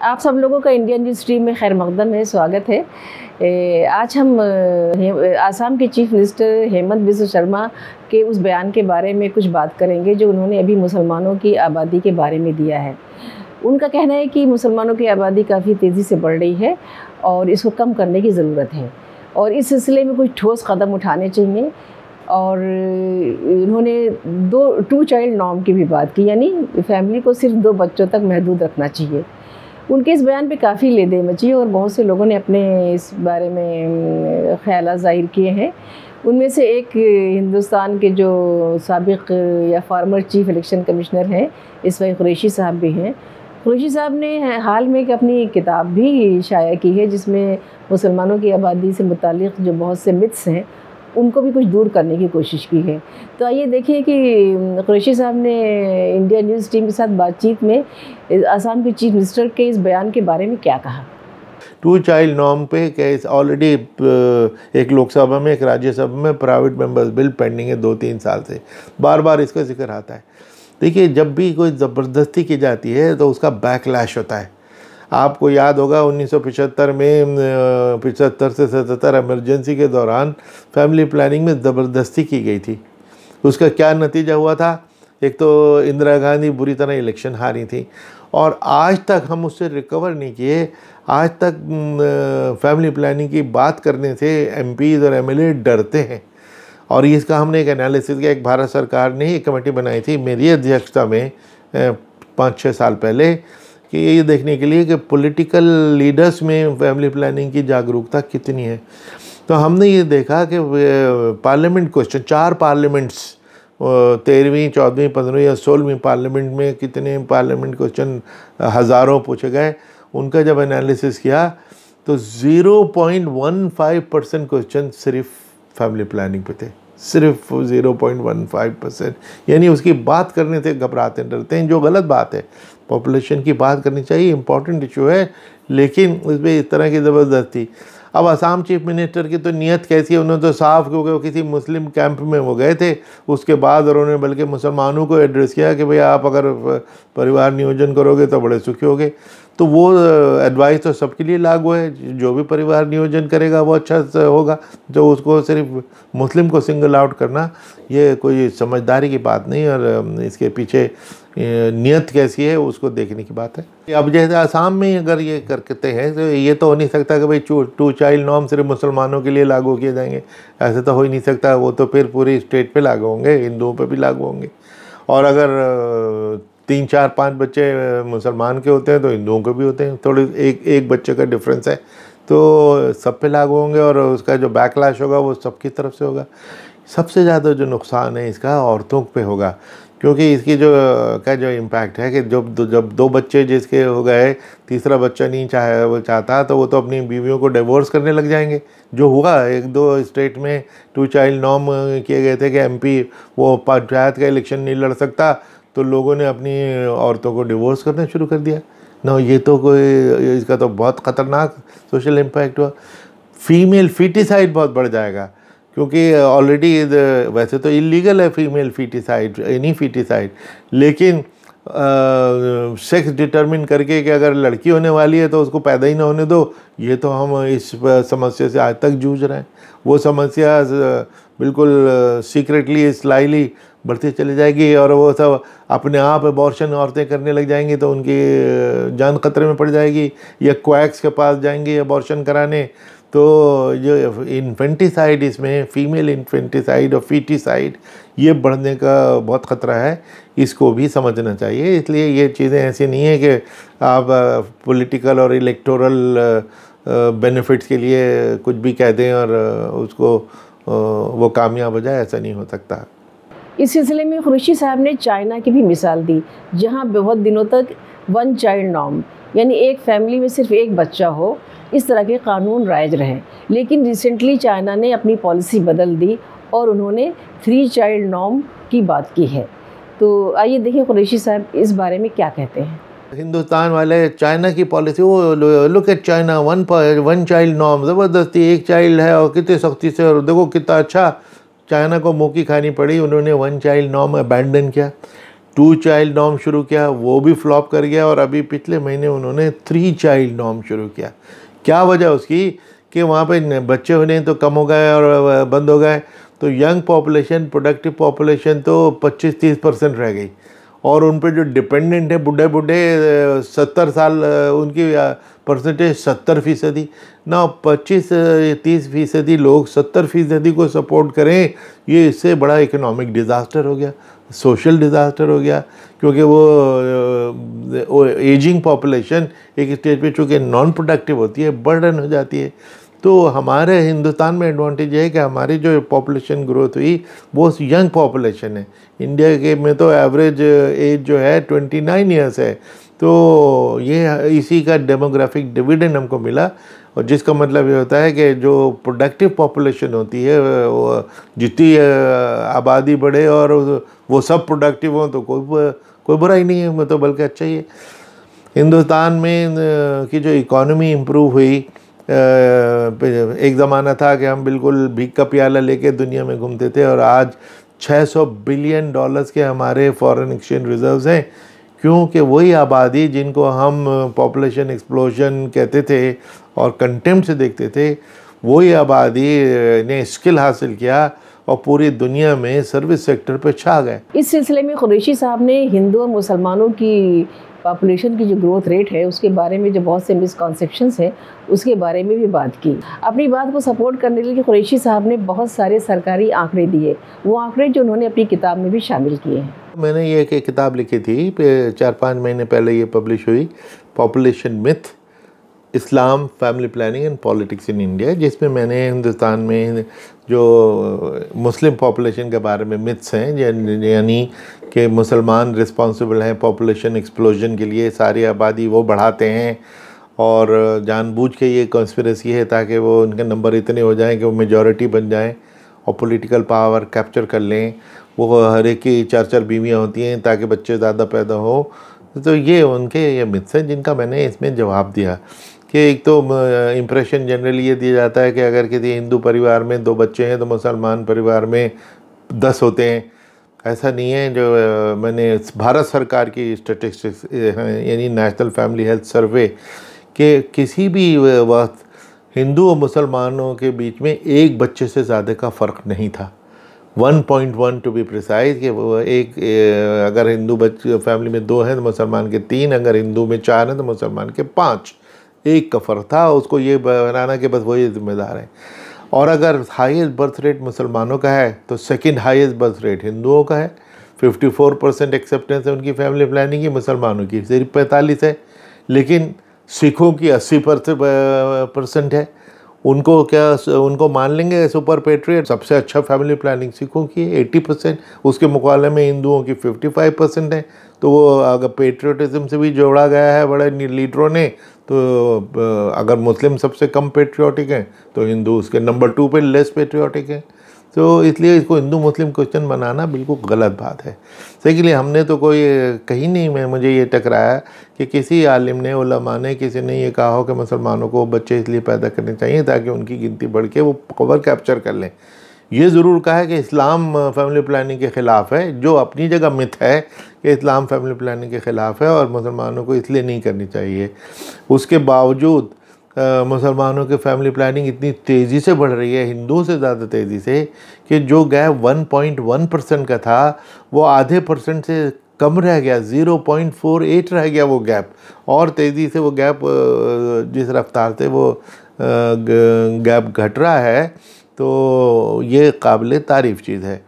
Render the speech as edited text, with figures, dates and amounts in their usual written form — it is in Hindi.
आप सब लोगों का इंडियन न्यूज़ स्ट्रीम में खैर मकदम है, स्वागत है। आज हम आसाम के चीफ मिनिस्टर हेमंत बिस्वा शर्मा के उस बयान के बारे में कुछ बात करेंगे जो उन्होंने अभी मुसलमानों की आबादी के बारे में दिया है। उनका कहना है कि मुसलमानों की आबादी काफ़ी तेज़ी से बढ़ रही है और इसको कम करने की ज़रूरत है और इस सिलसिले में कुछ ठोस कदम उठाने चाहिए। और उन्होंने टू चाइल्ड नॉर्म की भी बात की, यानी फैमिली को सिर्फ 2 बच्चों तक महदूद रखना चाहिए। उनके इस बयान पे काफ़ी लेदे मची और बहुत से लोगों ने अपने इस बारे में ख़यालात ज़ाहिर किए हैं। उनमें से एक हिंदुस्तान के जो साबिक़ या फार्मर चीफ़ इलेक्शन कमिश्नर हैं, इस वक्त कुरैशी साहब भी हैं। कुरैशी साहब ने हाल में एक अपनी किताब भी शाया की है जिसमें मुसलमानों की आबादी से मुताल्लिक़ जो बहुत से मिथ्स हैं उनको भी कुछ दूर करने की कोशिश की है। तो आइए देखिए कि कुरैशी साहब ने इंडिया न्यूज़ टीम के साथ बातचीत में आसाम के चीफ मिनिस्टर के इस बयान के बारे में क्या कहा। 2 चाइल्ड नॉर्म पे केस ऑलरेडी एक लोकसभा में एक राज्यसभा में प्राइवेट मेंबर्स बिल पेंडिंग है 2-3 साल से, बार बार इसका जिक्र आता है। देखिए, जब भी कोई ज़बरदस्ती की जाती है तो उसका बैकलैश होता है। आपको याद होगा 1975 में 75 से 77 इमरजेंसी के दौरान फैमिली प्लानिंग में ज़बरदस्ती की गई थी। उसका क्या नतीजा हुआ था? एक तो इंदिरा गांधी बुरी तरह इलेक्शन हारी थी और आज तक हम उससे रिकवर नहीं किए। आज तक फैमिली प्लानिंग की बात करने से एमपीज़ और एमएलए डरते हैं और इसका हमने एक एनालिसिस किया। एक भारत सरकार ने एक कमेटी बनाई थी मेरी अध्यक्षता में 5-6 साल पहले कि ये देखने के लिए कि पॉलिटिकल लीडर्स में फैमिली प्लानिंग की जागरूकता कितनी है। तो हमने ये देखा कि पार्लियामेंट क्वेश्चन 4 पार्लियामेंट्स 13वीं, 14वीं, 15वीं या 16वीं पार्लियामेंट में कितने पार्लियामेंट क्वेश्चन हज़ारों पूछे गए। उनका जब एनालिसिस किया तो 0.15% क्वेश्चन सिर्फ फैमिली प्लानिंग पे थे, सिर्फ 0.15%। यानी उसकी बात करने से घबराते डरते हैं, जो गलत बात है। पॉपुलेशन की बात करनी चाहिए, इम्पॉर्टेंट इशू है, लेकिन उसमें इस तरह की ज़बरदस्ती। अब आसाम चीफ मिनिस्टर की तो नीयत कैसी है, उन्होंने तो साफ, क्योंकि वो किसी मुस्लिम कैंप में वो गए थे, उसके बाद उन्होंने बल्कि मुसलमानों को एड्रेस किया कि भाई आप अगर परिवार नियोजन करोगे तो बड़े सुखी होगे। तो वो एडवाइस तो सबके लिए लागू है, जो भी परिवार नियोजन करेगा वो अच्छा होगा। जो उसको सिर्फ मुस्लिम को सिंगल आउट करना ये कोई समझदारी की बात नहीं, और इसके पीछे नियत कैसी है उसको देखने की बात है। अब जैसे आसाम में अगर ये करते हैं तो ये तो हो नहीं सकता कि भाई 2 चाइल्ड नॉर्म सिर्फ मुसलमानों के लिए लागू किए जाएंगे, ऐसे तो हो ही नहीं सकता। वो तो फिर पूरी स्टेट पे लागू होंगे, हिंदुओं पे भी लागू होंगे। और अगर 3, 4, 5 बच्चे मुसलमान के होते हैं तो हिंदुओं के भी होते हैं, थोड़े एक बच्चे का डिफरेंस है, तो सब पे लागू होंगे और उसका जो बैकलैश होगा वो सबकी तरफ से होगा। सबसे ज़्यादा जो नुकसान है इसका औरतों पे होगा, क्योंकि इसकी जो इम्पैक्ट है कि जब 2 बच्चे जिसके हो गए, तीसरा बच्चा नहीं चाहता तो वो तो अपनी बीवियों को डिवोर्स करने लग जाएंगे। जो हुआ 1-2 स्टेट में 2 चाइल्ड नॉर्म किए गए थे कि एमपी वो पंचायत का इलेक्शन नहीं लड़ सकता, तो लोगों ने अपनी औरतों को डिवोर्स करना शुरू कर दिया ना। ये तो कोई, इसका तो बहुत ख़तरनाक सोशल इम्पैक्ट हुआ। फीमेल फीटिसाइड बहुत बढ़ जाएगा, क्योंकि ऑलरेडी वैसे तो इलीगल है फीमेल फीटिसाइड, एनी फीटिसाइड, लेकिन सेक्स डिटरमिन करके कि अगर लड़की होने वाली है तो उसको पैदा ही ना होने दो, ये तो हम इस समस्या से आज तक जूझ रहे हैं। वो समस्या बिल्कुल सीक्रेटली स्लाइली बढ़ती चली जाएगी और वो सब अपने आप अबॉर्शन औरतें करने लग जाएंगी तो उनकी जान खतरे में पड़ जाएगी, या क्वैक्स के पास जाएंगी अबॉर्शन कराने। तो जो इन्फेंटिसाइड, इसमें फीमेल इन्फेंटिसाइड और फीटिसाइड, ये बढ़ने का बहुत ख़तरा है, इसको भी समझना चाहिए। इसलिए ये चीज़ें ऐसी नहीं है कि आप पॉलिटिकल और इलेक्टोरल बेनिफिट्स के लिए कुछ भी कह दें और उसको वो कामयाब हो जाए, ऐसा नहीं हो सकता। इस सिलसिले में कुरैशी साहब ने चाइना की भी मिसाल दी, जहां बहुत दिनों तक 1 चाइल्ड नॉर्म, यानी एक फैमिली में सिर्फ एक बच्चा हो, इस तरह के कानून राइज रहे। लेकिन रिसेंटली चाइना ने अपनी पॉलिसी बदल दी और उन्होंने 3 चाइल्ड नॉर्म की बात की है। तो आइए देखिए कुरैशी साहब इस बारे में क्या कहते हैं। हिंदुस्तान वाले चाइना की पॉलिसी, वो look at China, 1 child norm, ज़बरदस्ती एक चाइल्ड है और कितनी सख्ती से, और देखो कितना अच्छा चाइना को मुँह की खानी पड़ी, उन्होंने 1 चाइल्ड नॉर्म अबैंडन किया। 2 चाइल्ड नॉर्म शुरू किया, वो भी फ्लॉप कर गया, और अभी पिछले महीने उन्होंने 3 चाइल्ड नॉर्म शुरू किया। क्या वजह उसकी कि वहाँ पे बच्चे होने तो कम हो गए और बंद हो गए, तो यंग पॉपुलेशन, प्रोडक्टिव पॉपुलेशन तो 25-30% रह गई, और उन पे जो डिपेंडेंट है बूढ़े बूढ़े 70 साल, उनकी परसेंटेज 70%। ना 25-30% लोग 70% को सपोर्ट करें, ये इससे बड़ा इकोनॉमिक डिज़ास्टर हो गया, सोशल डिज़ास्टर हो गया, क्योंकि वो एजिंग पॉपुलेशन एक स्टेज पे चूँकि नॉन प्रोडक्टिव होती है, बर्डन हो जाती है। तो हमारे हिंदुस्तान में एडवांटेज है कि हमारी जो पॉपुलेशन ग्रोथ हुई वो यंग पॉपुलेशन है। इंडिया के में तो एवरेज एज जो है 29 ईयर्स है, तो ये इसी का डेमोग्राफिक डिविडेंड हमको मिला, और जिसका मतलब ये होता है कि जो प्रोडक्टिव पॉपुलेशन होती है, वो जितनी आबादी बढ़े और वो सब प्रोडक्टिव हों तो कोई बुरा ही नहीं है, मतलब बल्कि अच्छा ही है। हिंदुस्तान में की जो इकॉनमी इम्प्रूव हुई, एक ज़माना था कि हम बिल्कुल भीख का प्याला लेके दुनिया में घूमते थे, और आज $600 बिलियन के हमारे फॉरेन एक्सचेंज रिजर्व्स हैं, क्योंकि वही आबादी जिनको हम पॉपुलेशन एक्सप्लोजन कहते थे और कंटेम्प्ट से देखते थे, वही आबादी ने स्किल हासिल किया और पूरी दुनिया में सर्विस सेक्टर पे छा गए। इस सिलसिले में कुरैशी साहब ने हिंदू और मुसलमानों की पॉपुलेशन की जो ग्रोथ रेट है उसके बारे में जो बहुत से मिसकॉन्सेप्शंस हैं उसके बारे में भी बात की। अपनी बात को सपोर्ट करने के लिए कुरैशी साहब ने बहुत सारे सरकारी आंकड़े दिए, वो आंकड़े जो उन्होंने अपनी किताब में भी शामिल किए हैं। मैंने ये एक किताब लिखी थी 4-5 महीने पहले, ये पब्लिश हुई, population myth, Islam, family planning and politics in India, जिसमें मैंने हिंदुस्तान में जो मुस्लिम पॉपुलेशन के बारे में मिथ्स हैं, यानी कि मुसलमान रिस्पॉन्सिबल हैं पॉपुलेशन एक्सप्लोजन के लिए, सारी आबादी वो बढ़ाते हैं और जानबूझ के ये कॉन्स्पिरेसी है ताकि वो उनके नंबर इतने हो जाएं कि वो मेजॉरिटी बन जाएं और पॉलिटिकल पावर कैप्चर कर लें। वो हर एक की 4-4 बीवियाँ होती हैं ताकि बच्चे ज़्यादा पैदा हो। तो ये उनके ये मिथ्स हैं जिनका मैंने इसमें जवाब दिया कि एक तो इम्प्रेशन जनरली ये दिया जाता है कि अगर किसी हिंदू परिवार में 2 बच्चे हैं तो मुसलमान परिवार में 10 होते हैं। ऐसा नहीं है। जो मैंने भारत सरकार की स्टैटिस्टिक्स यानी नेशनल फैमिली हेल्थ सर्वे के किसी भी वक्त हिंदू और मुसलमानों के बीच में एक बच्चे से ज़्यादा का फ़र्क नहीं था, 1.1 टू बी प्रिसाइज। कि वो एक अगर हिंदू बच्चे फैमिली में 2 हैं तो मुसलमान के 3, अगर हिंदू में 4 हैं तो मुसलमान के 5, एक का फ़र्क था। उसको ये बनाना कि बस वही जिम्मेदार है। और अगर हाईएस्ट बर्थ रेट मुसलमानों का है तो सेकंड हाईएस्ट बर्थ रेट हिंदुओं का है। 54% एक्सेप्टेंस है उनकी फैमिली प्लानिंग की, मुसलमानों की सिर्फ 45 है। लेकिन सिखों की 80% है। उनको क्या उनको मान लेंगे सुपर पेट्रियट? सबसे अच्छा फैमिली प्लानिंग सिखों की है 80%, उसके मुकाबले में हिंदुओं की 55% है। तो वो अगर पेट्रियटिज्म से भी जोड़ा गया है बड़े लीडरों ने, तो अगर मुस्लिम सबसे कम पेट्रियोटिक हैं तो हिंदू उसके नंबर 2 पे लेस पेट्रियोटिक है। तो इसलिए इसको हिंदू मुस्लिम क्वेश्चन बनाना बिल्कुल गलत बात है। सही के लिए हमने तो कोई कहीं नहीं मैं मुझे ये टकराया कि किसी आलिम ने, उलमा ने, किसी ने ये कहा हो कि मुसलमानों को बच्चे इसलिए पैदा करने चाहिए ताकि उनकी गिनती बढ़ के वो कवर कैप्चर कर लें। ये ज़रूर कहा है कि इस्लाम फैमिली प्लानिंग के ख़िलाफ़ है, जो अपनी जगह मिथ है कि इस्लाम फैमिली प्लानिंग के ख़िलाफ़ है और मुसलमानों को इसलिए नहीं करनी चाहिए। उसके बावजूद मुसलमानों की फैमिली प्लानिंग इतनी तेज़ी से बढ़ रही है, हिंदुओं से ज़्यादा तेज़ी से, कि जो गैप 1.1% का था वो आधे % से कम रह गया, 0.48 रह गया वो गैप। और तेज़ी से वो गैप जिस रफ्तार से वो गैप घट रहा है, तो ये काबिल तारीफ़ चीज़ है।